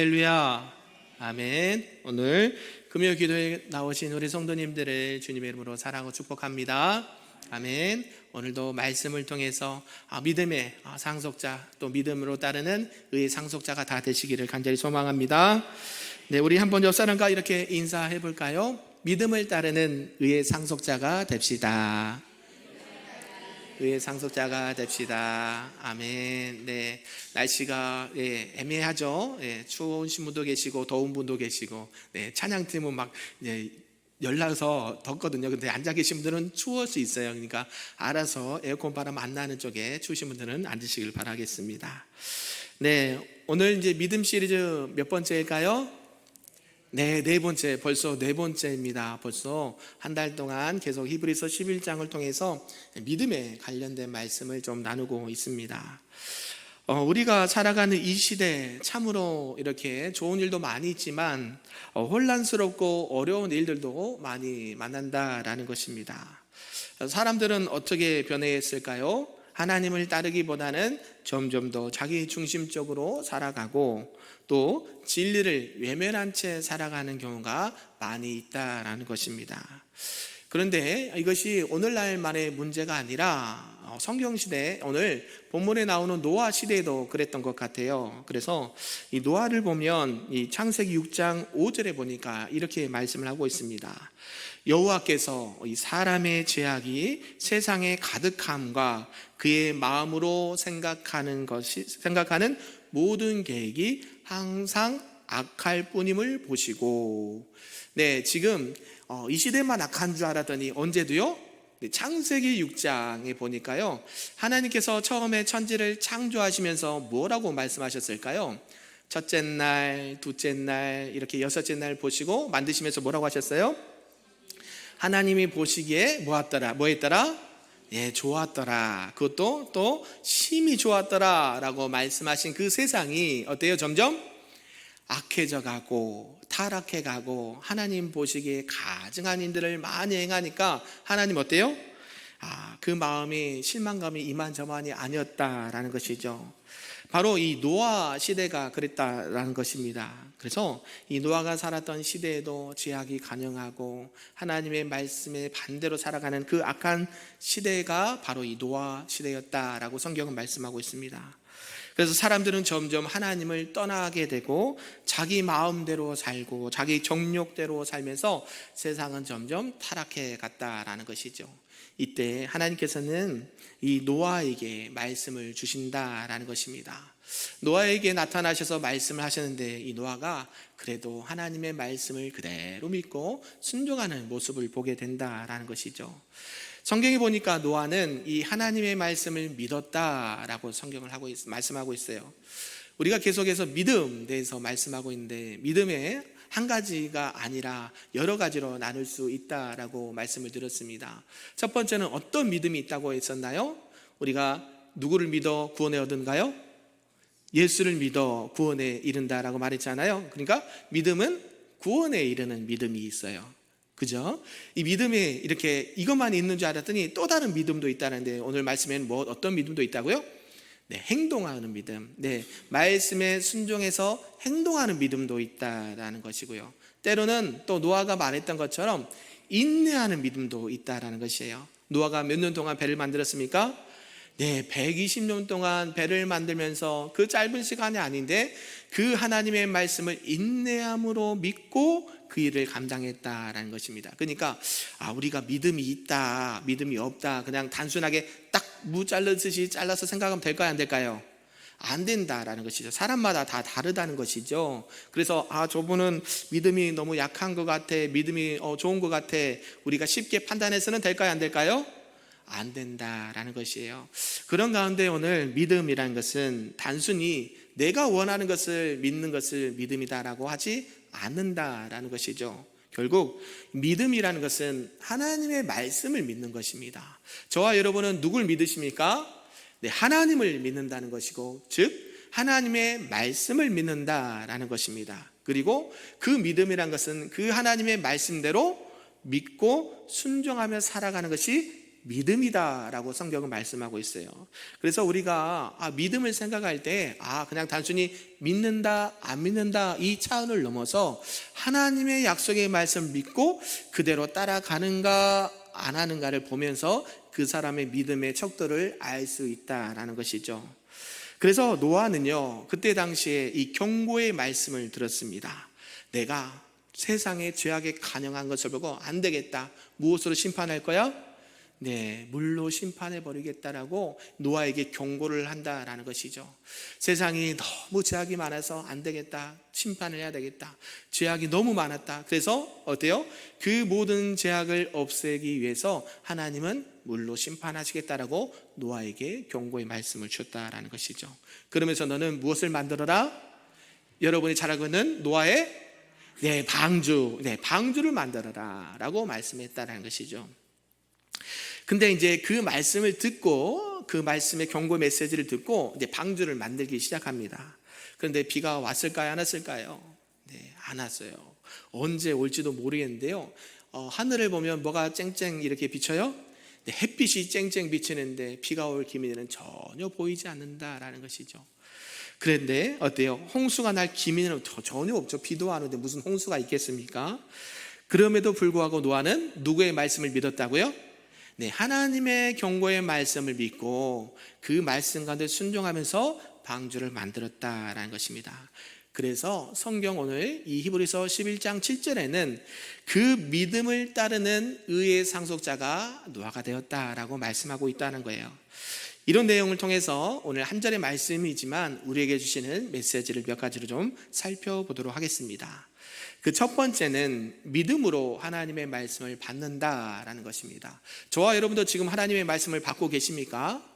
할렐루야, 아멘. 오늘 금요 기도에 나오신 우리 성도님들을 주님의 이름으로 사랑하고 축복합니다. 아멘. 오늘도 말씀을 통해서 믿음의 상속자, 또 믿음으로 따르는 의의 상속자가 다 되시기를 간절히 소망합니다. 네, 우리 한번 옆 사람과 이렇게 인사해 볼까요? 믿음을 따르는 의의 상속자가 됩시다. 의의 상속자가 됩시다. 아멘. 네, 날씨가 애매하죠. 추우신 분도 계시고 더운 분도 계시고, 찬양팀은 막 열나서 덥거든요. 근데 앉아 계신 분들은 추울 수 있어요. 그러니까 알아서 에어컨 바람 안 나는 쪽에 추우신 분들은 앉으시길 바라겠습니다. 네, 오늘 이제 믿음 시리즈 몇 번째일까요? 네 번째, 벌써 네 번째입니다. 벌써 한 달 동안 계속 히브리서 11장을 통해서 믿음에 관련된 말씀을 좀 나누고 있습니다. 우리가 살아가는 이 시대 참으로 이렇게 좋은 일도 많이 있지만 혼란스럽고 어려운 일들도 많이 만난다라는 것입니다. 사람들은 어떻게 변해있을까요? 하나님을 따르기보다는 점점 더 자기 중심적으로 살아가고 또 진리를 외면한 채 살아가는 경우가 많이 있다라는 것입니다. 그런데 이것이 오늘날만의 문제가 아니라 성경시대, 오늘 본문에 나오는 노아 시대에도 그랬던 것 같아요. 그래서 이 노아를 보면 이 창세기 6장 5절에 보니까 이렇게 말씀을 하고 있습니다. 여호와께서 이 사람의 죄악이 세상에 가득함과 그의 마음으로 생각하는 모든 계획이 항상 악할 뿐임을 보시고, 지금 이 시대만 악한 줄 알았더니 언제도요? 창세기 6장에 보니까요, 하나님께서 처음에 천지를 창조하시면서 뭐라고 말씀하셨을까요? 첫째 날, 둘째 날, 이렇게 여섯째 날 보시고 만드시면서 뭐라고 하셨어요? 하나님이 보시기에 뭐했더라? 좋았더라. 그것도 또 심히 좋았더라 라고 말씀하신 그 세상이 어때요? 점점 악해져 가고 타락해 가고 하나님 보시기에 가증한 일들을 많이 행하니까 하나님 어때요? 그 마음이 실망감이 이만저만이 아니었다라는 것이죠. 바로 이 노아 시대가 그랬다라는 것입니다. 그래서 이 노아가 살았던 시대에도 죄악이 간영하고 하나님의 말씀에 반대로 살아가는 그 악한 시대가 바로 이 노아 시대였다라고 성경은 말씀하고 있습니다. 그래서 사람들은 점점 하나님을 떠나게 되고 자기 마음대로 살고 자기 정욕대로 살면서 세상은 점점 타락해 갔다라는 것이죠. 이때 하나님께서는 이 노아에게 말씀을 주신다라는 것입니다. 노아에게 나타나셔서 말씀을 하셨는데 이 노아가 그래도 하나님의 말씀을 그대로 믿고 순종하는 모습을 보게 된다라는 것이죠. 성경에 보니까 노아는 이 하나님의 말씀을 믿었다라고 성경을 말씀하고 있어요. 우리가 계속해서 믿음 대해서 말씀하고 있는데 믿음의 한 가지가 아니라 여러 가지로 나눌 수 있다라고 말씀을 드렸습니다. 첫 번째는 어떤 믿음이 있다고 했었나요? 우리가 누구를 믿어 구원에 얻은가요? 예수를 믿어 구원에 이른다라고 말했잖아요. 그러니까 믿음은 구원에 이르는 믿음이 있어요. 그죠? 이 믿음에 이렇게 이것만 있는 줄 알았더니 또 다른 믿음도 있다는데 오늘 말씀에는 어떤 믿음도 있다고요? 행동하는 믿음. 말씀에 순종해서 행동하는 믿음도 있다라는 것이고요. 때로는 또 노아가 말했던 것처럼 인내하는 믿음도 있다라는 것이에요. 노아가 몇 년 동안 배를 만들었습니까? 120년 동안 배를 만들면서 그 짧은 시간이 아닌데 그 하나님의 말씀을 인내함으로 믿고 그 일을 감당했다라는 것입니다. 그러니까 우리가 믿음이 있다, 믿음이 없다, 그냥 단순하게 딱 무 잘라듯이 잘라서 생각하면 될까요? 안 될까요? 안 된다라는 것이죠. 사람마다 다 다르다는 것이죠. 그래서 저분은 믿음이 너무 약한 것 같아, 믿음이 좋은 것 같아, 우리가 쉽게 판단해서는 될까요? 안 될까요? 안 된다라는 것이에요. 그런 가운데 오늘 믿음이라는 것은 단순히 내가 원하는 것을 믿는 것을 믿음이다라고 하지 않는다라는 것이죠. 결국 믿음이라는 것은 하나님의 말씀을 믿는 것입니다. 저와 여러분은 누굴 믿으십니까? 하나님을 믿는다는 것이고, 즉 하나님의 말씀을 믿는다라는 것입니다. 그리고 그 믿음이란 것은 그 하나님의 말씀대로 믿고 순종하며 살아가는 것이 믿음이다라고 성경은 말씀하고 있어요. 그래서 우리가 믿음을 생각할 때 그냥 단순히 믿는다 안 믿는다 이 차원을 넘어서 하나님의 약속의 말씀을 믿고 그대로 따라가는가 안 하는가를 보면서 그 사람의 믿음의 척도를 알 수 있다라는 것이죠. 그래서 노아는요, 그때 당시에 이 경고의 말씀을 들었습니다. 내가 세상의 죄악에 간영한 것을 보고 안 되겠다. 무엇으로 심판할 거야? 네, 물로 심판해 버리겠다라고 노아에게 경고를 한다라는 것이죠. 세상이 너무 죄악이 많아서 안 되겠다. 심판을 해야 되겠다. 죄악이 너무 많았다. 그래서 어때요? 그 모든 죄악을 없애기 위해서 하나님은 물로 심판하시겠다라고 노아에게 경고의 말씀을 줬다라는 것이죠. 그러면서 너는 무엇을 만들어라? 여러분이 잘 알고 있는 노아의 방주를 만들어라 라고 말씀했다라는 것이죠. 근데 이제 그 말씀을 듣고 그 말씀의 경고 메시지를 듣고 이제 방주를 만들기 시작합니다. 그런데 비가 왔을까요? 안 왔을까요? 네, 안 왔어요. 언제 올지도 모르겠는데요. 하늘을 보면 뭐가 쨍쨍 이렇게 비쳐요? 네, 햇빛이 쨍쨍 비치는데 비가 올 기미는 전혀 보이지 않는다라는 것이죠. 그런데 어때요? 홍수가 날 기미는 전혀 없죠. 비도 안 오는데 무슨 홍수가 있겠습니까? 그럼에도 불구하고 노아는 누구의 말씀을 믿었다고요? 네, 하나님의 경고의 말씀을 믿고 그 말씀 가운데 순종하면서 방주를 만들었다라는 것입니다. 그래서 성경 오늘 이 히브리서 11장 7절에는 그 믿음을 따르는 의의 상속자가 노아가 되었다라고 말씀하고 있다는 거예요. 이런 내용을 통해서 오늘 한 절의 말씀이지만 우리에게 주시는 메시지를 몇 가지로 좀 살펴보도록 하겠습니다. 그 첫 번째는 믿음으로 하나님의 말씀을 받는다라는 것입니다. 저와 여러분도 지금 하나님의 말씀을 받고 계십니까?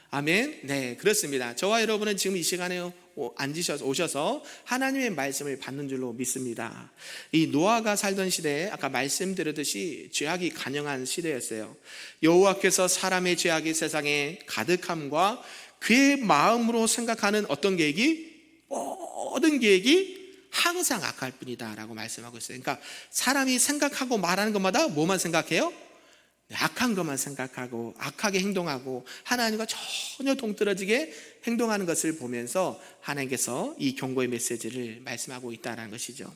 아멘. 네, 그렇습니다. 저와 여러분은 지금 이 시간에 오셔서 하나님의 말씀을 받는 줄로 믿습니다. 이 노아가 살던 시대에 아까 말씀드렸듯이 죄악이 간영한 시대였어요. 여호와께서 사람의 죄악이 세상에 가득함과 그의 마음으로 생각하는 어떤 계획이 모든 계획이 항상 악할 뿐이다 라고 말씀하고 있어요. 그러니까 사람이 생각하고 말하는 것마다 뭐만 생각해요? 악한 것만 생각하고 악하게 행동하고 하나님과 전혀 동떨어지게 행동하는 것을 보면서 하나님께서 이 경고의 메시지를 말씀하고 있다는 것이죠.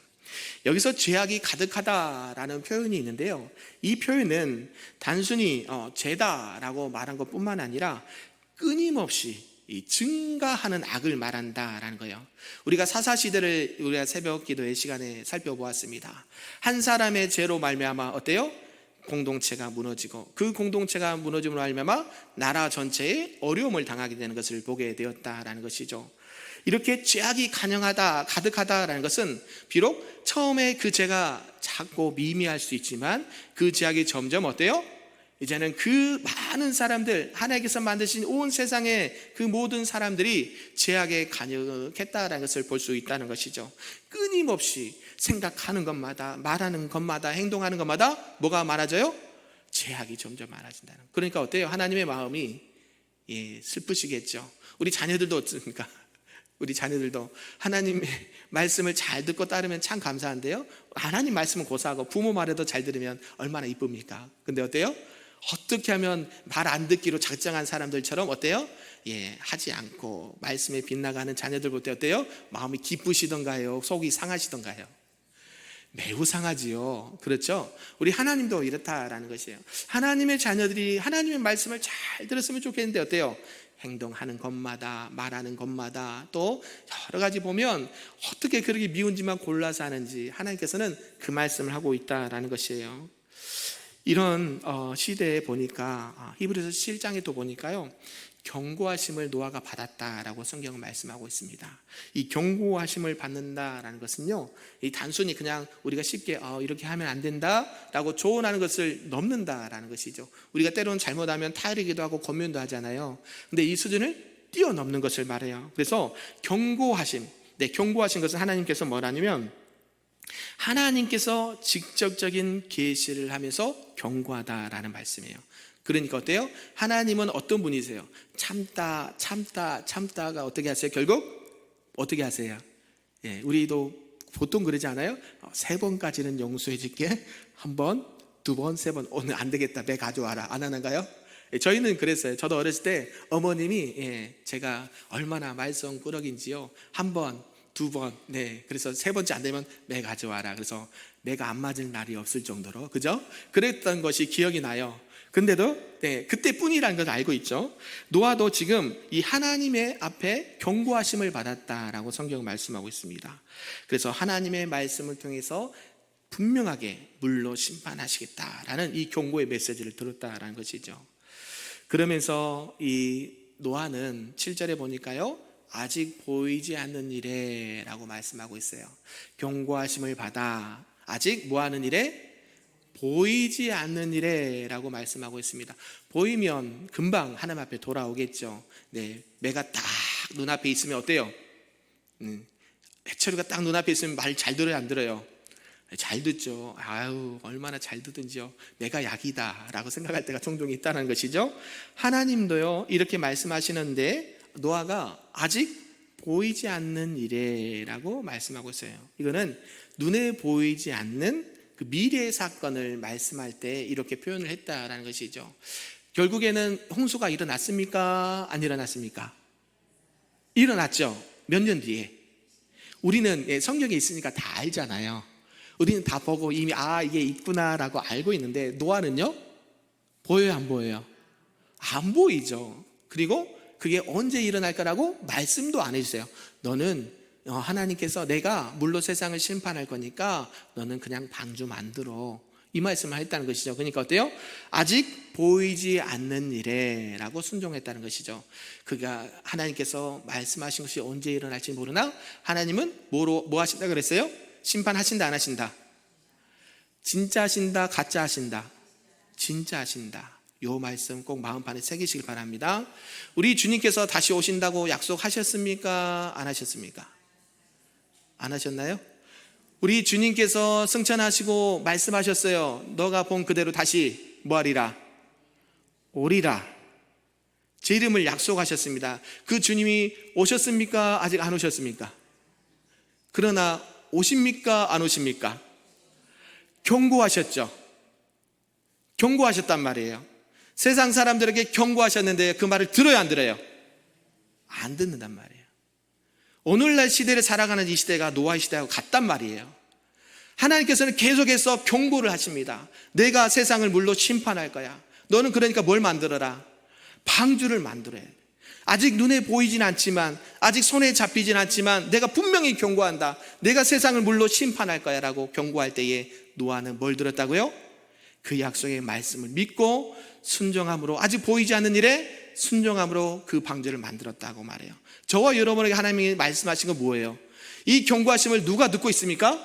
여기서 죄악이 가득하다라는 표현이 있는데요, 이 표현은 단순히 죄다라고 말한 것뿐만 아니라 끊임없이 증가하는 악을 말한다라는 거예요. 우리가 사사시대를 우리가 새벽 기도의 시간에 살펴보았습니다. 한 사람의 죄로 말미암아 어때요? 공동체가 무너지고 그 공동체가 무너짐으로 말미암아 나라 전체에 어려움을 당하게 되는 것을 보게 되었다라는 것이죠. 이렇게 죄악이 간영하다 가득하다라는 것은 비록 처음에 그 죄가 작고 미미할 수 있지만 그 죄악이 점점 어때요? 이제는 그 많은 사람들, 하나님께서 만드신 온 세상의 그 모든 사람들이 죄악에 간역했다라는 것을 볼 수 있다는 것이죠. 끊임없이 생각하는 것마다, 말하는 것마다, 행동하는 것마다 뭐가 많아져요? 죄악이 점점 많아진다는. 그러니까 어때요? 하나님의 마음이 슬프시겠죠. 우리 자녀들도 어떻습니까? 우리 자녀들도 하나님의 말씀을 잘 듣고 따르면 참 감사한데요, 하나님 말씀은 고사하고 부모 말에도 잘 들으면 얼마나 이쁩니까? 근데 어때요? 어떻게 하면 말 안 듣기로 작정한 사람들처럼 어때요? 하지 않고 말씀에 빗나가는 자녀들 볼 때 어때요? 마음이 기쁘시던가요? 속이 상하시던가요? 매우 상하지요. 그렇죠? 우리 하나님도 이렇다라는 것이에요. 하나님의 자녀들이 하나님의 말씀을 잘 들었으면 좋겠는데 어때요? 행동하는 것마다, 말하는 것마다, 또 여러 가지 보면 어떻게 그렇게 미운지만 골라서 하는지 하나님께서는 그 말씀을 하고 있다라는 것이에요. 이런 시대에 보니까 히브리서 7장에 또 보니까요, 경고하심을 노아가 받았다라고 성경은 말씀하고 있습니다. 이 경고하심을 받는다라는 것은요, 이 단순히 그냥 우리가 쉽게 이렇게 하면 안 된다라고 조언하는 것을 넘는다라는 것이죠. 우리가 때로는 잘못하면 타이르기도 하고 권면도 하잖아요. 근데 이 수준을 뛰어넘는 것을 말해요. 그래서 경고하심, 경고하신 것은 하나님께서 뭐라냐면 하나님께서 직접적인 계시를 하면서 경고하다라는 말씀이에요. 그러니까 어때요? 하나님은 어떤 분이세요? 참다가 어떻게 하세요? 결국 어떻게 하세요? 우리도 보통 그러지 않아요? 3번까지는 용서해 줄게, 한번 두 번, 세 번, 오늘 안 되겠다, 매 가져와라. 안 하는가요? 저희는 그랬어요. 저도 어렸을 때 어머님이 제가 얼마나 말썽꾸러기인지요, 한 번, 두 번, 그래서 세 번째 안 되면 매 가져와라. 그래서 매가 안 맞을 날이 없을 정도로, 그죠? 그랬던 것이 기억이 나요. 근데도 그때뿐이라는 걸 알고 있죠. 노아도 지금 이 하나님의 앞에 경고하심을 받았다라고 성경은 말씀하고 있습니다. 그래서 하나님의 말씀을 통해서 분명하게 물로 심판하시겠다라는 이 경고의 메시지를 들었다라는 것이죠. 그러면서 이 노아는 7절에 보니까요, 아직 보이지 않는 일에라고 말씀하고 있어요. 경고하심을 받아 아직 뭐하는 일에? 보이지 않는 일에라고 말씀하고 있습니다. 보이면 금방 하나님 앞에 돌아오겠죠. 매가 딱 눈앞에 있으면 어때요? 해철이가 딱 눈앞에 있으면 말 잘 들어요, 안 들어요? 잘 듣죠. 아유, 얼마나 잘 듣든지요. 내가 약이다 라고 생각할 때가 종종 있다는 것이죠. 하나님도요, 이렇게 말씀하시는데 노아가 아직 보이지 않는 일에라고 말씀하고 있어요. 이거는 눈에 보이지 않는 그 미래의 사건을 말씀할 때 이렇게 표현을 했다라는 것이죠. 결국에는 홍수가 일어났습니까? 안 일어났습니까? 일어났죠. 몇 년 뒤에. 우리는 성경에 있으니까 다 알잖아요. 우리는 다 보고 이미 이게 있구나라고 알고 있는데, 노아는요, 보여요, 안 보여요? 안 보이죠. 그리고 그게 언제 일어날 거라고 말씀도 안 해주세요. 너는 하나님께서 내가 물로 세상을 심판할 거니까 너는 그냥 방주 만들어, 이 말씀을 했다는 것이죠. 그러니까 어때요? 아직 보이지 않는 일에라고 순종했다는 것이죠. 그가 하나님께서 말씀하신 것이 언제 일어날지 모르나 하나님은 뭐 하신다 그랬어요? 심판하신다, 안 하신다? 진짜 하신다, 가짜 하신다? 진짜 하신다. 요 말씀 꼭 마음판에 새기시길 바랍니다. 우리 주님께서 다시 오신다고 약속하셨습니까? 안 하셨습니까? 안 하셨나요? 우리 주님께서 승천하시고 말씀하셨어요. 너가 본 그대로 다시 뭐하리라? 오리라. 제 이름을 약속하셨습니다. 그 주님이 오셨습니까? 아직 안 오셨습니까? 그러나 오십니까? 안 오십니까? 경고하셨죠. 경고하셨단 말이에요. 세상 사람들에게 경고하셨는데 그 말을 들어요, 안 들어요? 안 듣는단 말이에요. 오늘날 시대를 살아가는 이 시대가 노아의 시대하고 같단 말이에요. 하나님께서는 계속해서 경고를 하십니다. 내가 세상을 물로 심판할 거야. 너는 그러니까 뭘 만들어라? 방주를 만들어야 돼. 아직 눈에 보이진 않지만, 아직 손에 잡히진 않지만 내가 분명히 경고한다. 내가 세상을 물로 심판할 거야 라고 경고할 때에 노아는 뭘 들었다고요? 그 약속의 말씀을 믿고 순종함으로, 아직 보이지 않는 일에 순종함으로 그 방주를 만들었다고 말해요. 저와 여러분에게 하나님이 말씀하신 건 뭐예요? 이 경고하심을 누가 듣고 있습니까?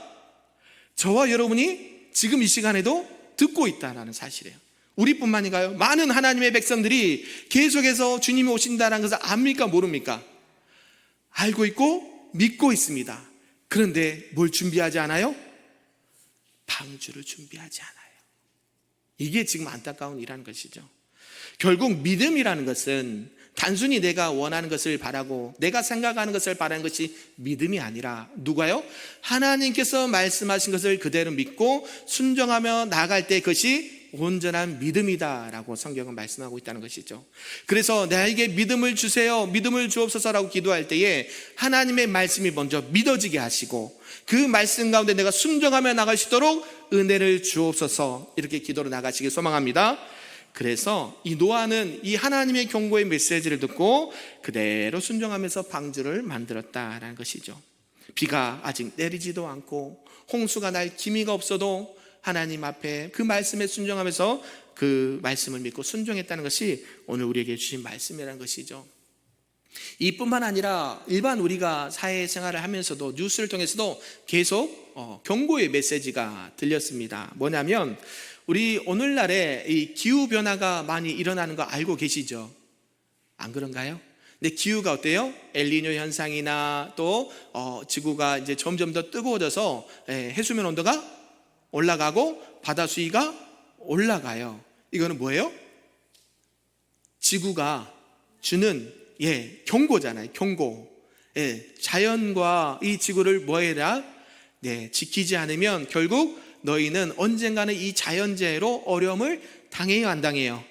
저와 여러분이 지금 이 시간에도 듣고 있다는 사실이에요. 우리뿐만인가요? 많은 하나님의 백성들이 계속해서 주님이 오신다는 것을 압니까? 모릅니까? 알고 있고 믿고 있습니다. 그런데 뭘 준비하지 않아요? 방주를 준비하지 않아요. 이게 지금 안타까운 일이라는 것이죠. 결국 믿음이라는 것은 단순히 내가 원하는 것을 바라고 내가 생각하는 것을 바라는 것이 믿음이 아니라, 누가요? 하나님께서 말씀하신 것을 그대로 믿고 순종하며 나아갈 때 그것이 온전한 믿음이다라고 성경은 말씀하고 있다는 것이죠. 그래서 나에게 믿음을 주세요, 믿음을 주옵소서라고 기도할 때에 하나님의 말씀이 먼저 믿어지게 하시고 그 말씀 가운데 내가 순종하며 나갈 수 있도록 은혜를 주옵소서, 이렇게 기도로 나가시길 소망합니다. 그래서 이 노아는 이 하나님의 경고의 메시지를 듣고 그대로 순종하면서 방주를 만들었다라는 것이죠. 비가 아직 내리지도 않고 홍수가 날 기미가 없어도 하나님 앞에 그 말씀에 순종하면서 그 말씀을 믿고 순종했다는 것이 오늘 우리에게 주신 말씀이라는 것이죠. 이뿐만 아니라 일반 우리가 사회생활을 하면서도 뉴스를 통해서도 계속 경고의 메시지가 들렸습니다. 뭐냐면 우리 오늘날에 이 기후변화가 많이 일어나는 거 알고 계시죠? 안 그런가요? 근데 기후가 어때요? 엘니뇨 현상이나 또 지구가 이제 점점 더 뜨거워져서 해수면 온도가 올라가고 바다 수위가 올라가요. 이거는 뭐예요? 지구가 주는 경고잖아요. 경고. 자연과 이 지구를 뭐해라? 지키지 않으면 결국 너희는 언젠가는 이 자연재해로 어려움을 당해요, 안 당해요?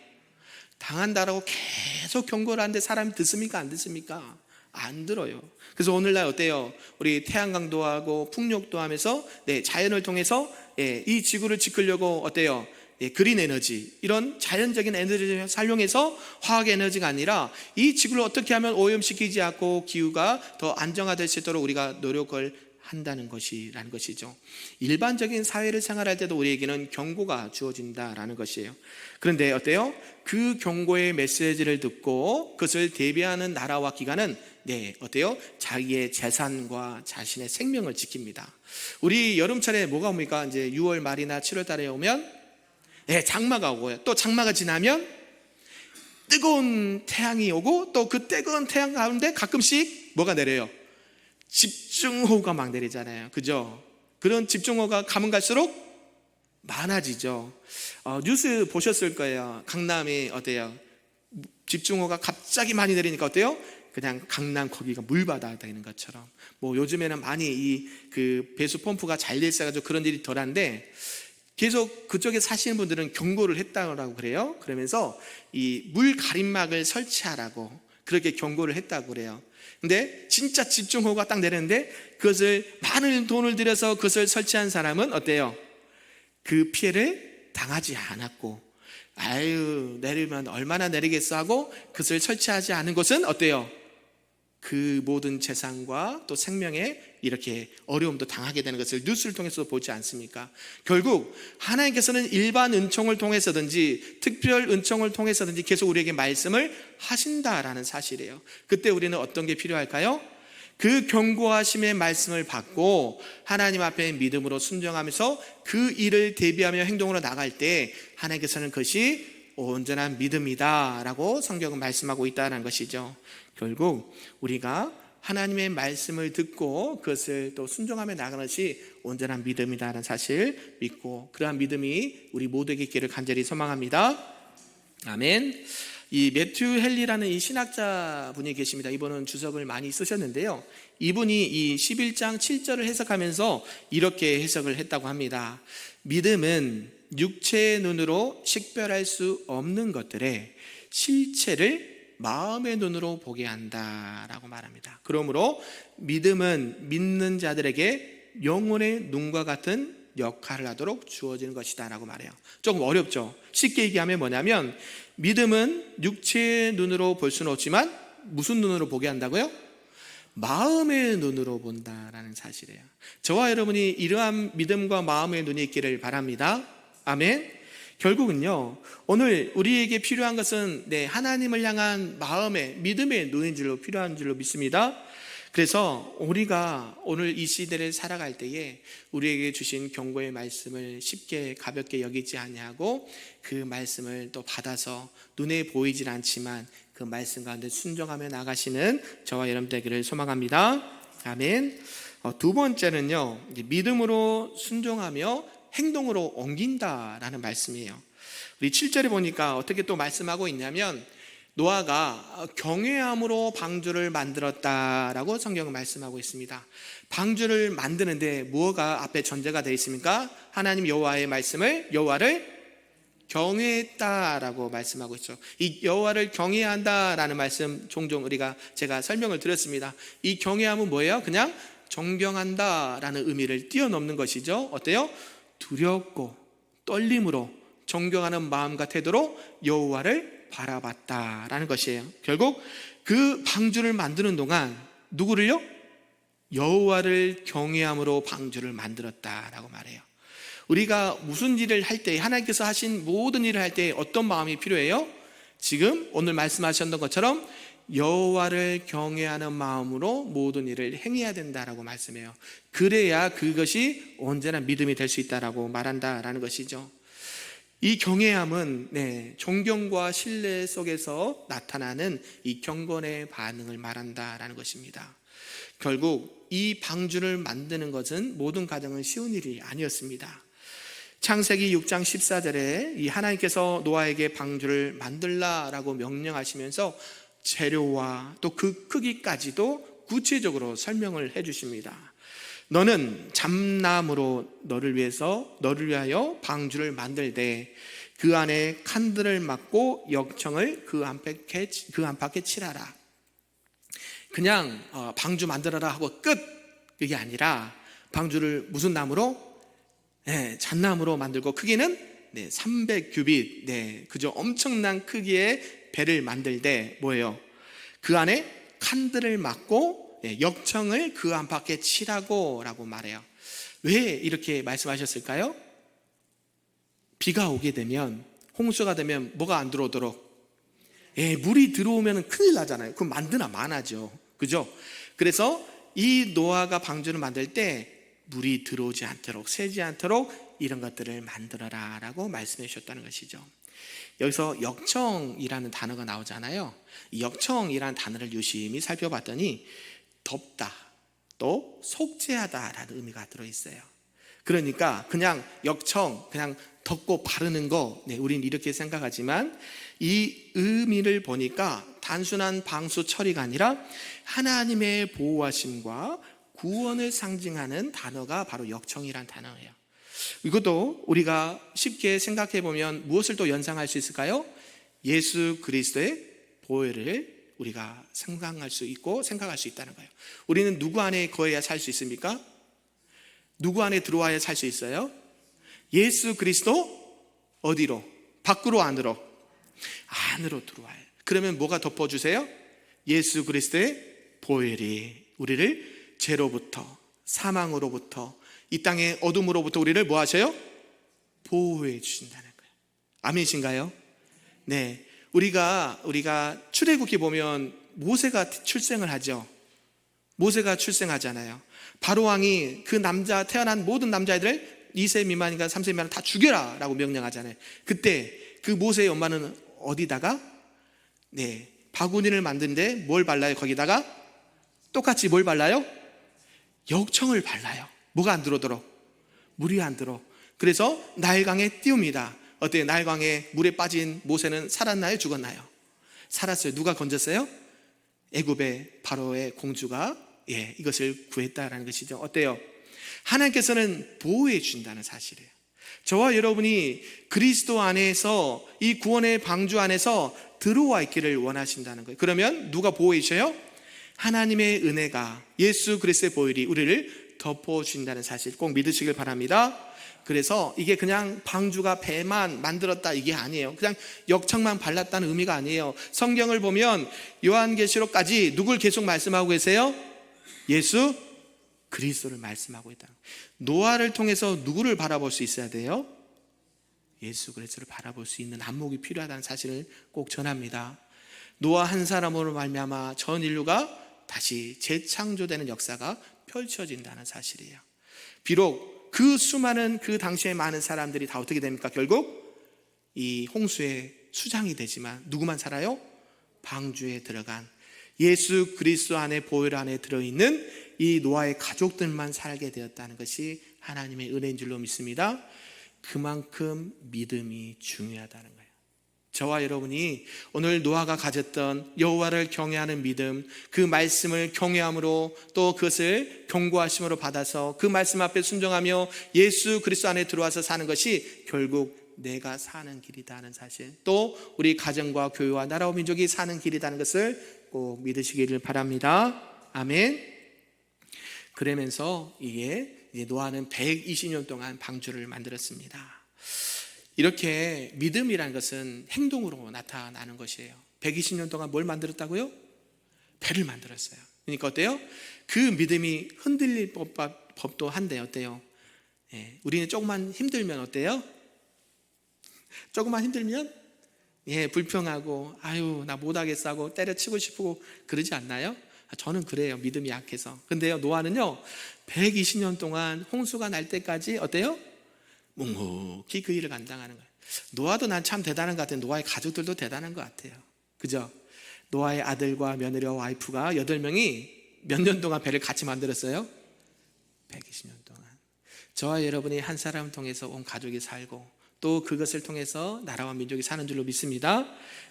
당한다라고 계속 경고를 하는데 사람이 듣습니까, 안 듣습니까? 안 들어요. 그래서 오늘날 어때요? 우리 태양광도 하고 풍력도 하면서 자연을 통해서 이 지구를 지키려고 어때요? 그린 에너지, 이런 자연적인 에너지를 활용해서 화학 에너지가 아니라 이 지구를 어떻게 하면 오염시키지 않고 기후가 더 안정화될 수 있도록 우리가 노력을 한다는 것이라는 것이죠. 일반적인 사회를 생활할 때도 우리에게는 경고가 주어진다라는 것이에요. 그런데 어때요? 그 경고의 메시지를 듣고 그것을 대비하는 나라와 기관은 어때요? 자기의 재산과 자신의 생명을 지킵니다. 우리 여름철에 뭐가 옵니까? 이제 6월 말이나 7월 달에 오면 장마가 오고요. 또 장마가 지나면 뜨거운 태양이 오고 또 그 뜨거운 태양 가운데 가끔씩 뭐가 내려요? 집중호우가 막 내리잖아요. 그죠? 그런 집중호우가 가면 갈수록 많아지죠. 뉴스 보셨을 거예요. 강남이 어때요? 집중호우가 갑자기 많이 내리니까 어때요? 그냥 강남 거기가 물바다 되는 것처럼. 뭐 요즘에는 많이 그 배수 펌프가 잘 돼 있어가지고 그런 일이 덜한데, 계속 그쪽에 사시는 분들은 경고를 했다고 그래요. 그러면서 이 물 가림막을 설치하라고 그렇게 경고를 했다고 그래요. 근데 진짜 집중호우가 딱 내렸는데 그것을 많은 돈을 들여서 그것을 설치한 사람은 어때요? 그 피해를 당하지 않았고, 내리면 얼마나 내리겠어 하고 그것을 설치하지 않은 것은 어때요? 그 모든 재산과 또 생명에 이렇게 어려움도 당하게 되는 것을 뉴스를 통해서 보지 않습니까? 결국 하나님께서는 일반 은총을 통해서든지 특별 은총을 통해서든지 계속 우리에게 말씀을 하신다라는 사실이에요. 그때 우리는 어떤 게 필요할까요? 그 경고하심의 말씀을 받고 하나님 앞에 믿음으로 순종하면서 그 일을 대비하며 행동으로 나갈 때 하나님께서는 그것이 온전한 믿음이다 라고 성경은 말씀하고 있다는 것이죠. 결국 우리가 하나님의 말씀을 듣고 그것을 또 순종하며 나가는 것이 온전한 믿음이다라는 사실 믿고, 그러한 믿음이 우리 모두에게 있기를 간절히 소망합니다. 아멘. 이 매튜 헨리라는 이 신학자 분이 계십니다. 이분은 주석을 많이 쓰셨는데요, 이분이 이 11장 7절을 해석하면서 이렇게 해석을 했다고 합니다. 믿음은 육체의 눈으로 식별할 수 없는 것들의 실체를 마음의 눈으로 보게 한다라고 말합니다. 그러므로 믿음은 믿는 자들에게 영혼의 눈과 같은 역할을 하도록 주어지는 것이다 라고 말해요. 조금 어렵죠? 쉽게 얘기하면 뭐냐면, 믿음은 육체의 눈으로 볼 수는 없지만 무슨 눈으로 보게 한다고요? 마음의 눈으로 본다라는 사실이에요. 저와 여러분이 이러한 믿음과 마음의 눈이 있기를 바랍니다. 아멘. 결국은요, 오늘 우리에게 필요한 것은 하나님을 향한 마음의 믿음의 눈인 줄로 필요한 줄로 믿습니다. 그래서 우리가 오늘 이 시대를 살아갈 때에 우리에게 주신 경고의 말씀을 쉽게 가볍게 여기지 아니하고 그 말씀을 또 받아서 눈에 보이질 않지만 그 말씀 가운데 순종하며 나가시는 저와 여러분 되기를 소망합니다. 아멘. 두 번째는요, 믿음으로 순종하며 행동으로 옮긴다라는 말씀이에요. 우리 7절에 보니까 어떻게 또 말씀하고 있냐면, 노아가 경외함으로 방주를 만들었다라고 성경은 말씀하고 있습니다. 방주를 만드는데 뭐가 앞에 전제가 되어 있습니까? 하나님 여호와의 말씀을, 여호와를 경외했다라고 말씀하고 있죠. 이 여호와를 경외해야 한다라는 말씀 종종 제가 설명을 드렸습니다. 이 경외함은 뭐예요? 그냥 존경한다라는 의미를 뛰어넘는 것이죠. 어때요? 두렵고 떨림으로 존경하는 마음과 태도로 여호와를 바라봤다라는 것이에요. 결국 그 방주를 만드는 동안 누구를요? 여호와를 경외함으로 방주를 만들었다라고 말해요. 우리가 무슨 일을 할 때, 하나님께서 하신 모든 일을 할 때 어떤 마음이 필요해요? 지금 오늘 말씀하셨던 것처럼 여호와를 경외하는 마음으로 모든 일을 행해야 된다라고 말씀해요. 그래야 그것이 온전한 믿음이 될 수 있다라고 말한다라는 것이죠. 이 경외함은 존경과 신뢰 속에서 나타나는 이 경건의 반응을 말한다라는 것입니다. 결국 이 방주를 만드는 것은 모든 가정은 쉬운 일이 아니었습니다. 창세기 6장 14절에 이 하나님께서 노아에게 방주를 만들라라고 명령하시면서 재료와 또 그 크기까지도 구체적으로 설명을 해 주십니다. 너는 잠나무로 너를 위하여 방주를 만들되 그 안에 칸들을 막고 역청을 그 안팎에 칠하라. 그냥 방주 만들어라 하고 끝, 그게 아니라 방주를 무슨 나무로? 잣나무로 만들고 크기는 300규빗, 그저 엄청난 크기의 배를 만들되 뭐예요? 그 안에 칸들을 막고 역청을 그 안팎에 칠하고 라고 말해요. 왜 이렇게 말씀하셨을까요? 비가 오게 되면, 홍수가 되면 뭐가 안 들어오도록? 물이 들어오면 큰일 나잖아요. 그럼 만드나 마나죠. 그죠? 그래서 이 노아가 방주를 만들 때 물이 들어오지 않도록, 새지 않도록 이런 것들을 만들어라 라고 말씀해 주셨다는 것이죠. 여기서 역청이라는 단어가 나오잖아요. 이 역청이라는 단어를 유심히 살펴봤더니 덮다, 또 속죄하다라는 의미가 들어있어요. 그러니까 그냥 역청, 그냥 덮고 바르는 거, 우린 이렇게 생각하지만 이 의미를 보니까 단순한 방수 처리가 아니라 하나님의 보호하심과 구원을 상징하는 단어가 바로 역청이란 단어예요. 이것도 우리가 쉽게 생각해 보면 무엇을 또 연상할 수 있을까요? 예수 그리스도의 보혈을 우리가 상상할 수 있고 생각할 수 있다는 거예요. 우리는 누구 안에 거해야 살 수 있습니까? 누구 안에 들어와야 살 수 있어요? 예수 그리스도 어디로? 밖으로, 안으로? 안으로 들어와요. 그러면 뭐가 덮어주세요? 예수 그리스도의 보혈이 우리를 죄로부터, 사망으로부터, 이 땅의 어둠으로부터 우리를 뭐 하셔요? 보호해 주신다는 거예요. 아멘이신가요? 네. 우리가 출애굽기 보면 모세가 출생을 하죠. 모세가 출생하잖아요. 바로왕이 그 태어난 모든 남자애들 2세 미만인가 3세 미만을 다 죽여라 라고 명령하잖아요. 그때 그 모세의 엄마는 어디다가 바구니를 만드는데 뭘 발라요? 거기다가 똑같이 뭘 발라요? 역청을 발라요. 뭐가 안 들어오도록? 물이 안 들어. 그래서 나일강에 띄웁니다. 어때요? 나일강에 물에 빠진 모세는 살았나요? 죽었나요? 살았어요. 누가 건졌어요? 애굽의 바로의 공주가 이것을 구했다라는 것이죠. 어때요? 하나님께서는 보호해 준다는 사실이에요. 저와 여러분이 그리스도 안에서, 이 구원의 방주 안에서 들어와 있기를 원하신다는 거예요. 그러면 누가 보호해 주셔요? 하나님의 은혜가, 예수 그리스도의 보혈이 우리를 덮어준다는 사실 꼭 믿으시길 바랍니다. 그래서 이게 그냥 방주가 배만 만들었다 이게 아니에요. 그냥 역청만 발랐다는 의미가 아니에요. 성경을 보면 요한계시록까지 누굴 계속 말씀하고 계세요? 예수 그리스도를 말씀하고 있다. 노아를 통해서 누구를 바라볼 수 있어야 돼요? 예수 그리스도를 바라볼 수 있는 안목이 필요하다는 사실을 꼭 전합니다. 노아 한 사람으로 말미암아 전 인류가 다시 재창조되는 역사가 펼쳐진다는 사실이에요. 비록 그 수많은 그 당시에 많은 사람들이 다 어떻게 됩니까? 결국 이 홍수의 수장이 되지만 누구만 살아요? 방주에 들어간 예수 그리스도 안에, 보혈 안에 들어있는 이 노아의 가족들만 살게 되었다는 것이 하나님의 은혜인 줄로 믿습니다. 그만큼 믿음이 중요하다는 거예요. 저와 여러분이 오늘 노아가 가졌던 여호와를 경외하는 믿음, 그 말씀을 경외함으로 또 그것을 경고하심으로 받아서 그 말씀 앞에 순종하며 예수 그리스도 안에 들어와서 사는 것이 결국 내가 사는 길이다 하는 사실, 또 우리 가정과 교회와 나라와 민족이 사는 길이라는 것을 꼭 믿으시기를 바랍니다. 아멘. 그러면서 이게 노아는 120년 동안 방주를 만들었습니다. 이렇게 믿음이라는 것은 행동으로 나타나는 것이에요. 120년 동안 뭘 만들었다고요? 배를 만들었어요. 그러니까 어때요? 그 믿음이 흔들릴 법도 한데 어때요? 우리는 조금만 힘들면 어때요? 조금만 힘들면 불평하고 아유 나 못하겠어 하고 때려치고 싶고 그러지 않나요? 저는 그래요. 믿음이 약해서. 근데요, 노아는요 120년 동안 홍수가 날 때까지 어때요? 묵묵히 그 일을 감당하는 거예요. 노아도 난 참 대단한 것 같아요. 노아의 가족들도 대단한 것 같아요. 그죠? 노아의 아들과 며느리와 와이프가 8명이 몇 년 동안 배를 같이 만들었어요? 120년 동안. 저와 여러분이 한 사람을 통해서 온 가족이 살고 또 그것을 통해서 나라와 민족이 사는 줄로 믿습니다.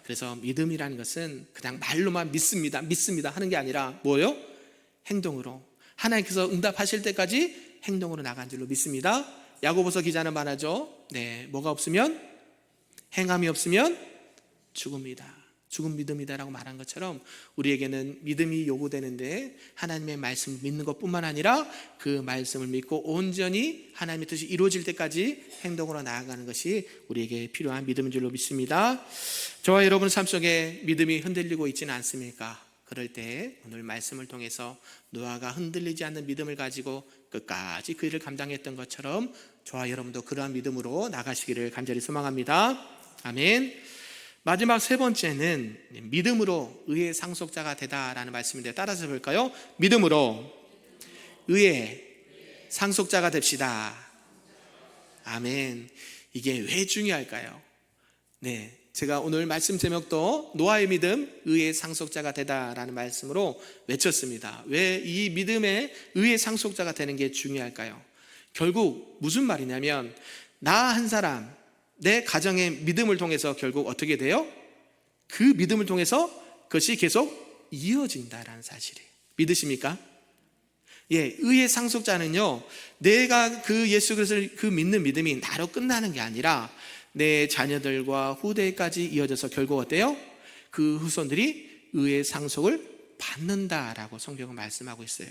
그래서 믿음이라는 것은 그냥 말로만 믿습니다 하는 게 아니라 뭐예요? 행동으로 하나님께서 응답하실 때까지 행동으로 나간 줄로 믿습니다. 야고보서 기자는 말하죠. 뭐가 없으면, 행함이 없으면 죽음이다. 죽은 믿음이다라고 말한 것처럼 우리에게는 믿음이 요구되는데 하나님의 말씀을 믿는 것뿐만 아니라 그 말씀을 믿고 온전히 하나님의 뜻이 이루어질 때까지 행동으로 나아가는 것이 우리에게 필요한 믿음인 줄로 믿습니다. 저와 여러분 삶 속에 믿음이 흔들리고 있지는 않습니까? 그럴 때 오늘 말씀을 통해서 노아가 흔들리지 않는 믿음을 가지고 끝까지 그 일을 감당했던 것처럼 저와 여러분도 그러한 믿음으로 나가시기를 간절히 소망합니다. 아멘. 마지막 세 번째는 믿음으로 의의 상속자가 되다라는 말씀인데 따라서 볼까요? 믿음으로 의의 상속자가 됩시다. 아멘. 이게 왜 중요할까요? 제가 오늘 말씀 제목도 노아의 믿음, 의의 상속자가 되다라는 말씀으로 외쳤습니다. 왜 이 믿음의 의의 상속자가 되는 게 중요할까요? 결국 무슨 말이냐면 나 한 사람, 내 가정의 믿음을 통해서 결국 어떻게 돼요? 그 믿음을 통해서 그것이 계속 이어진다라는 사실이에요. 믿으십니까? 의의 상속자는요, 내가 그 예수 그리스도를 그 믿는 믿음이 나로 끝나는 게 아니라 내 자녀들과 후대까지 이어져서 결국 어때요? 그 후손들이 의의 상속을 받는다라고 성경은 말씀하고 있어요.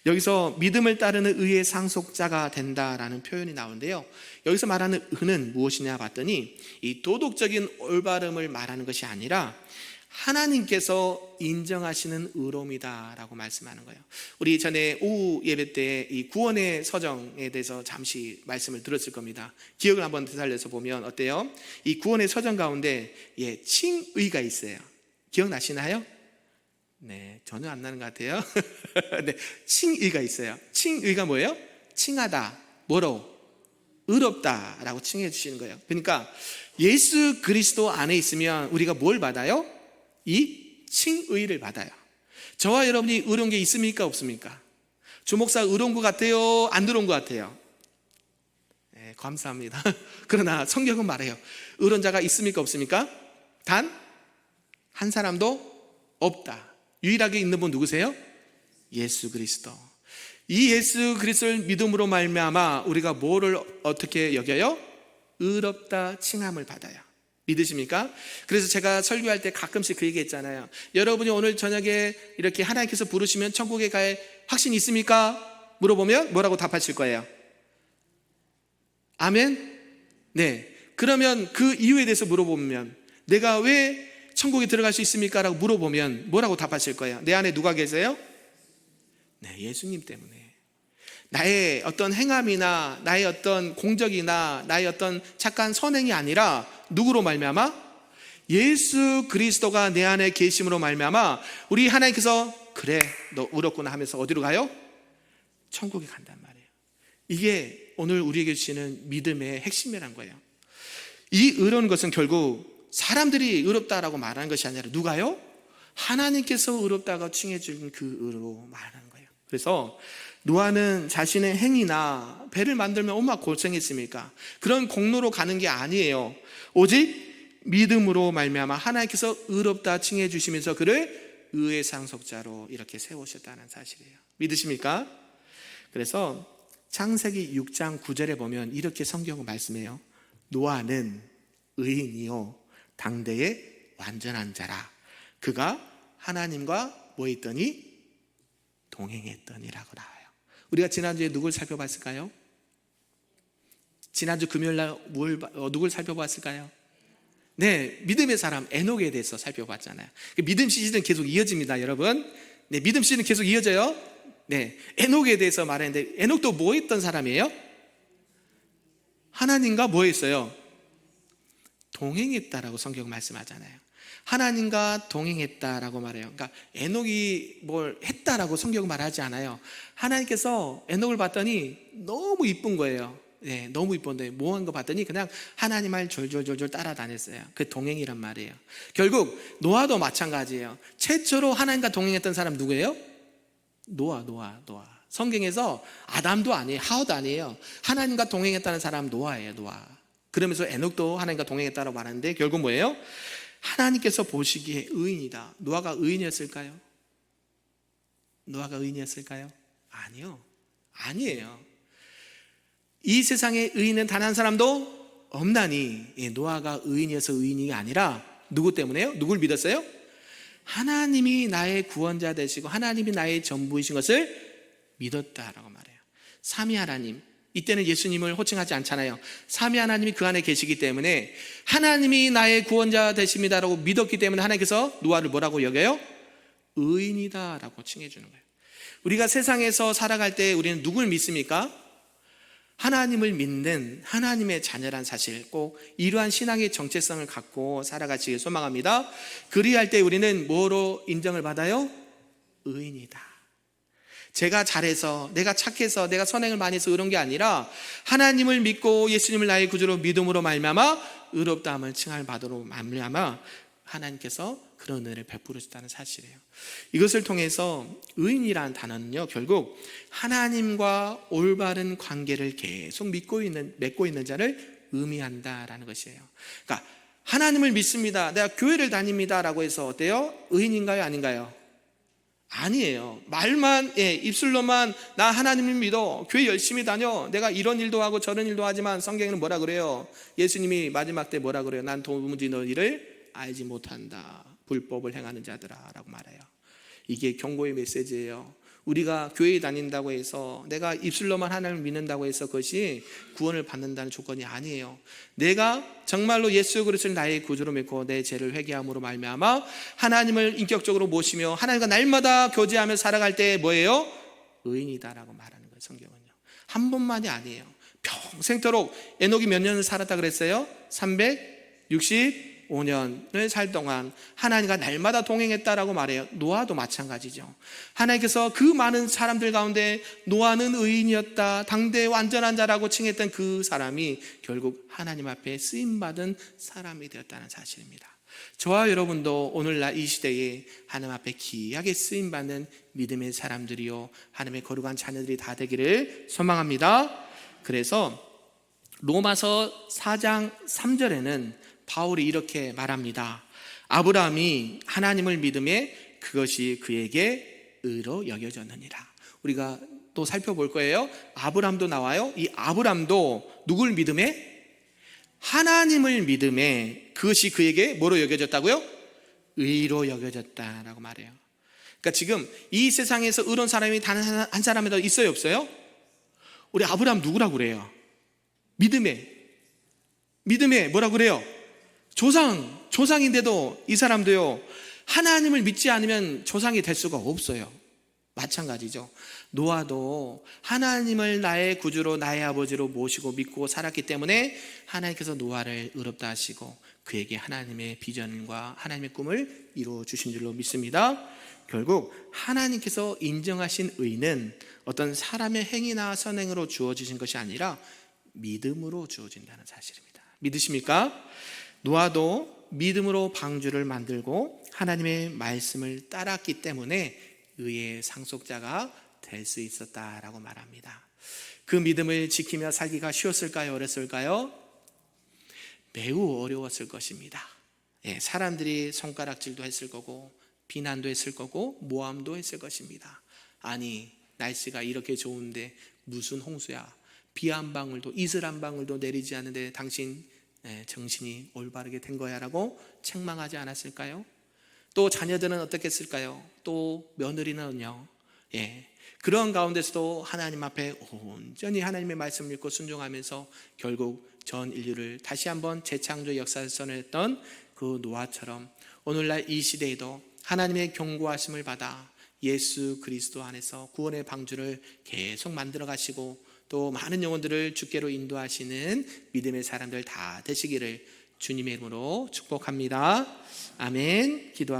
여기서 믿음을 따르는 의의 상속자가 된다라는 표현이 나오는데요, 여기서 말하는 의는 무엇이냐 봤더니 이 도덕적인 올바름을 말하는 것이 아니라 하나님께서 인정하시는 의로움이다라고 말씀하는 거예요. 우리 전에 오후 예배 때 이 구원의 서정에 대해서 잠시 말씀을 들었을 겁니다. 기억을 한번 되살려서 보면 어때요? 이 구원의 서정 가운데 칭의가 있어요. 기억나시나요? 전혀 안 나는 것 같아요. 칭의가 있어요. 칭의가 뭐예요? 칭하다. 뭐로? 의롭다라고 칭해 주시는 거예요. 그러니까 예수 그리스도 안에 있으면 우리가 뭘 받아요? 이 칭의를 받아요. 저와 여러분이 의로운 게 있습니까? 없습니까? 주목사 의로운 것 같아요? 안 들어온 것 같아요? 감사합니다. 그러나 성경은 말해요. 의로운 자가 있습니까? 없습니까? 단 한 사람도 없다. 유일하게 있는 분 누구세요? 예수 그리스도. 이 예수 그리스도를 믿음으로 말미암아 우리가 뭐를 어떻게 여겨요? 의롭다 칭함을 받아요. 믿으십니까? 그래서 제가 설교할 때 가끔씩 그 얘기했잖아요. 여러분이 오늘 저녁에 이렇게 하나님께서 부르시면 천국에 갈 확신 있습니까? 물어보면 뭐라고 답하실 거예요? 아멘? 그러면 그 이유에 대해서 물어보면 내가 왜 천국에 들어갈 수 있습니까? 라고 물어보면 뭐라고 답하실 거예요? 내 안에 누가 계세요? 예수님 때문에. 나의 어떤 행함이나 나의 어떤 공적이나 나의 어떤 착한 선행이 아니라 누구로 말미암아? 예수 그리스도가 내 안에 계심으로 말미암아 우리 하나님께서 그래 너 의롭구나 하면서 어디로 가요? 천국에 간단 말이에요. 이게 오늘 우리에게 주시는 믿음의 핵심이란 거예요. 이 의로운 것은 결국 사람들이 의롭다라고 말하는 것이 아니라 누가요? 하나님께서 의롭다고 칭해 주신 그 의로 말하는 거예요. 그래서 노아는 자신의 행위나 배를 만들면 얼마나 고생했습니까? 그런 공로로 가는 게 아니에요. 오직 믿음으로 말미암아 하나님께서 의롭다 칭해 주시면서 그를 의의 상속자로 이렇게 세우셨다는 사실이에요. 믿으십니까? 그래서 창세기 6장 9절에 보면 이렇게 성경은 말씀해요. 노아는 의인이요 당대의 완전한 자라. 그가 하나님과 뭐 했더니? 동행했더니라고 나와요. 우리가 지난주에 누굴 살펴봤을까요? 지난주 금요일날 누굴 살펴봤을까요? 믿음의 사람 에녹에 대해서 살펴봤잖아요. 믿음 시즌은 계속 이어집니다, 여러분. 믿음 시즌은 계속 이어져요. 에녹에 대해서 말했는데 에녹도 뭐 했던 사람이에요? 하나님과 뭐 했어요? 동행했다라고 성경 말씀하잖아요. 하나님과 동행했다라고 말해요. 그러니까 에녹이 뭘 했다라고 성경은 말하지 않아요. 하나님께서 에녹을 봤더니 너무 이쁜 거예요. 너무 이쁜데 뭐 한 거 봤더니 그냥 하나님 말 졸졸졸졸 따라다녔어요. 그 동행이란 말이에요. 결국 노아도 마찬가지예요. 최초로 하나님과 동행했던 사람 누구예요? 노아. 성경에서 아담도 아니에요. 하와도 아니에요. 하나님과 동행했다는 사람 노아예요. 노아. 그러면서 에녹도 하나님과 동행했다고 말하는데 결국 뭐예요? 하나님께서 보시기에 의인이다. 노아가 의인이었을까요? 노아가 의인이었을까요? 아니에요. 이 세상에 의인은 단 한 사람도 없나니, 노아가 의인이어서 의인이 아니라 누구 때문에요? 누굴 믿었어요? 하나님이 나의 구원자 되시고 하나님이 나의 전부이신 것을 믿었다라고 말해요. 삼위 하나님, 이때는 예수님을 호칭하지 않잖아요. 삼위 하나님이 그 안에 계시기 때문에 하나님이 나의 구원자 되십니다라고 믿었기 때문에 하나님께서 노아를 뭐라고 여겨요? 의인이다라고 칭해 주는 거예요. 우리가 세상에서 살아갈 때 우리는 누굴 믿습니까? 하나님을 믿는 하나님의 자녀란 사실, 꼭 이러한 신앙의 정체성을 갖고 살아가시길 소망합니다. 그리할 때 우리는 뭐로 인정을 받아요? 의인이다. 제가 잘해서, 내가 착해서, 내가 선행을 많이 해서 의로운 게 아니라 하나님을 믿고 예수님을 나의 구주로 믿음으로 말미암아 의롭다함을 칭할 바도로 말미암아 하나님께서 그런 은혜를 베풀어 주셨다는 사실이에요. 이것을 통해서 의인이라는 단어는요, 결국 하나님과 올바른 관계를 계속 맺고 있는 자를 의미한다라는 것이에요. 그러니까 하나님을 믿습니다, 내가 교회를 다닙니다라고 해서 어때요? 의인인가요? 아닌가요? 아니에요. 말만, 입술로만 나 하나님을 믿어, 교회 열심히 다녀, 내가 이런 일도 하고 저런 일도 하지만 성경에는 뭐라 그래요? 예수님이 마지막 때 뭐라 그래요? 난 도무지 너희를 알지 못한다, 불법을 행하는 자들아 라고 말해요. 이게 경고의 메시지예요. 우리가 교회에 다닌다고 해서, 내가 입술로만 하나님을 믿는다고 해서 그것이 구원을 받는다는 조건이 아니에요. 내가 정말로 예수 그리스도를 나의 구주로 믿고 내 죄를 회개함으로 말미암아 하나님을 인격적으로 모시며 하나님과 날마다 교제하며 살아갈 때 뭐예요? 의인이다라고 말하는 거예요. 성경은요, 한 번만이 아니에요. 평생토록. 에녹이 몇 년을 살았다 그랬어요? 365년을 살 동안 하나님과 날마다 동행했다라고 말해요. 노아도 마찬가지죠. 하나님께서 그 많은 사람들 가운데 노아는 의인이었다, 당대의 완전한 자라고 칭했던 그 사람이 결국 하나님 앞에 쓰임받은 사람이 되었다는 사실입니다. 저와 여러분도 오늘날 이 시대에 하나님 앞에 귀하게 쓰임받는 믿음의 사람들이요, 하나님의 거룩한 자녀들이 다 되기를 소망합니다. 그래서 로마서 4장 3절에는 바울이 이렇게 말합니다. 아브라함이 하나님을 믿음에 그것이 그에게 의로 여겨졌느니라. 우리가 또 살펴볼 거예요. 아브라함도 나와요. 이 아브라함도 누굴 믿음에? 하나님을 믿음에 그것이 그에게 뭐로 여겨졌다고요? 의로 여겨졌다라고 말해요. 그러니까 지금 이 세상에서 의로운 사람이 단 한 사람이라도 있어요, 없어요? 우리 아브라함 누구라고 그래요? 믿음에 뭐라고 그래요? 조상인데도 이 사람도요, 하나님을 믿지 않으면 조상이 될 수가 없어요. 마찬가지죠. 노아도 하나님을 나의 구주로, 나의 아버지로 모시고 믿고 살았기 때문에 하나님께서 노아를 의롭다 하시고 그에게 하나님의 비전과 하나님의 꿈을 이루어 주신 줄로 믿습니다. 결국 하나님께서 인정하신 의는 어떤 사람의 행위나 선행으로 주어지신 것이 아니라 믿음으로 주어진다는 사실입니다. 믿으십니까? 노아도 믿음으로 방주를 만들고 하나님의 말씀을 따랐기 때문에 의의 상속자가 될 수 있었다라고 말합니다. 그 믿음을 지키며 살기가 쉬웠을까요? 어렸을까요? 매우 어려웠을 것입니다. 사람들이 손가락질도 했을 거고 비난도 했을 거고 모함도 했을 것입니다. 아니, 날씨가 이렇게 좋은데 무슨 홍수야, 비 한 방울도, 이슬 한 방울도 내리지 않는데 당신 정신이 올바르게 된 거야 라고 책망하지 않았을까요? 또 자녀들은 어떻게 했을까요? 또 며느리는요, 그런 가운데서도 하나님 앞에 온전히 하나님의 말씀을 읽고 순종하면서 결국 전 인류를 다시 한번 재창조 역사를 써냈던 그 노아처럼 오늘날 이 시대에도 하나님의 경고하심을 받아 예수 그리스도 안에서 구원의 방주를 계속 만들어 가시고 또 많은 영혼들을 주께로 인도하시는 믿음의 사람들 다 되시기를 주님의 이름으로 축복합니다. 아멘. 기도합니다.